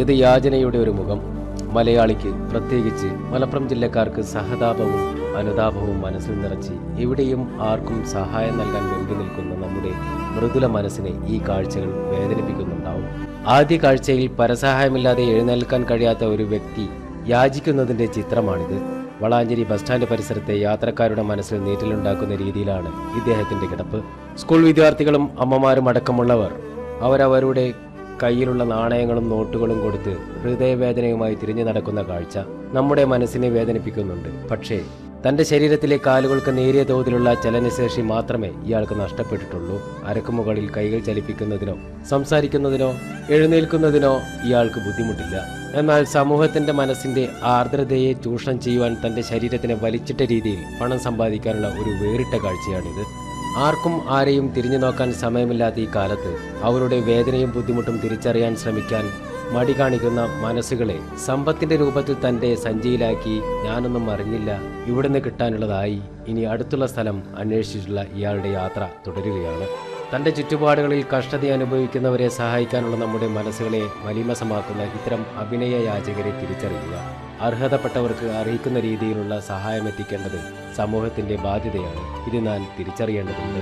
ഇത് യാചനയുടെ ഒരു മുഖം. മലയാളിക്ക്, പ്രത്യേകിച്ച് മലപ്പുറം ജില്ലക്കാർക്ക് സഹതാപവും അനുതാപവും മനസ്സിൽ നിറച്ച് എവിടെയും ആർക്കും സഹായം നൽകാൻ വെമ്പി നിൽക്കുന്ന നമ്മുടെ മൃദുല മനസ്സിനെ ഈ കാഴ്ചകൾ വേദനിപ്പിക്കുന്നുണ്ടാവും. ആദ്യ കാഴ്ചയിൽ പരസഹായമില്ലാതെ എഴുന്നേൽക്കാൻ കഴിയാത്ത ഒരു വ്യക്തി യാചിക്കുന്നതിൻ്റെ ചിത്രമാണിത്. വളാഞ്ചേരി ബസ് സ്റ്റാൻഡ് പരിസരത്തെ യാത്രക്കാരുടെ മനസ്സിൽ നീറ്റലുണ്ടാക്കുന്ന രീതിയിലാണ് ഇദ്ദേഹത്തിൻ്റെ കിടപ്പ്. സ്കൂൾ വിദ്യാർത്ഥികളും അമ്മമാരും അടക്കമുള്ളവർ അവരവരുടെ കയ്യിലുള്ള നാണയങ്ങളും നോട്ടുകളും കൊടുത്ത് ഹൃദയവേദനയുമായി തിരിഞ്ഞു നടക്കുന്ന കാഴ്ച നമ്മുടെ മനസ്സിനെ വേദനിപ്പിക്കുന്നുണ്ട്. പക്ഷേ തൻ്റെ ശരീരത്തിലെ കാലുകൾക്ക് നേരിയ തോതിലുള്ള ചലനശേഷി മാത്രമേ ഇയാൾക്ക് നഷ്ടപ്പെട്ടിട്ടുള്ളൂ. അരക്കുമുകളിൽ കൈകൾ ചലിപ്പിക്കുന്നതിനോ സംസാരിക്കുന്നതിനോ എഴുന്നേൽക്കുന്നതിനോ ഇയാൾക്ക് ബുദ്ധിമുട്ടില്ല. എന്നാൽ സമൂഹത്തിൻ്റെ മനസ്സിൻ്റെ ആർദ്രതയെ ചൂഷണം ചെയ്യുവാൻ തൻ്റെ ശരീരത്തിനെ വലിച്ചിട്ട രീതിയിൽ പണം സമ്പാദിക്കാനുള്ള ഒരു വേറിട്ട കാഴ്ചയാണിത്. ആർക്കും ആരെയും തിരിഞ്ഞു നോക്കാൻ സമയമില്ലാത്ത ഈ കാലത്ത് അവരുടെ വേദനയും ബുദ്ധിമുട്ടും തിരിച്ചറിയാൻ ശ്രമിക്കാൻ മടി കാണിക്കുന്ന മനസ്സുകളെ സമ്പത്തിൻ്റെ രൂപത്തിൽ തൻ്റെ സഞ്ചിയിലാക്കി ഞാനൊന്നും അറിഞ്ഞില്ല, ഇവിടുന്ന് കിട്ടാനുള്ളതായി, ഇനി അടുത്തുള്ള സ്ഥലം അന്വേഷിച്ചിട്ടുള്ള ഇയാളുടെ യാത്ര തുടരുകയാണ്. തൻ്റെ ചുറ്റുപാടുകളിൽ കഷ്ടത അനുഭവിക്കുന്നവരെ സഹായിക്കാനുള്ള നമ്മുടെ മനസ്സുകളെ മലീമസമാക്കുന്ന ഇത്തരം അഭിനയ യാചകരെ തിരിച്ചറിയുക. അർഹതപ്പെട്ടവർക്ക് അറിയിക്കുന്ന രീതിയിലുള്ള സഹായം എത്തിക്കേണ്ടത് സമൂഹത്തിൻ്റെ ബാധ്യതയാണ്. ഇത് നാം തിരിച്ചറിയേണ്ടതുണ്ട്.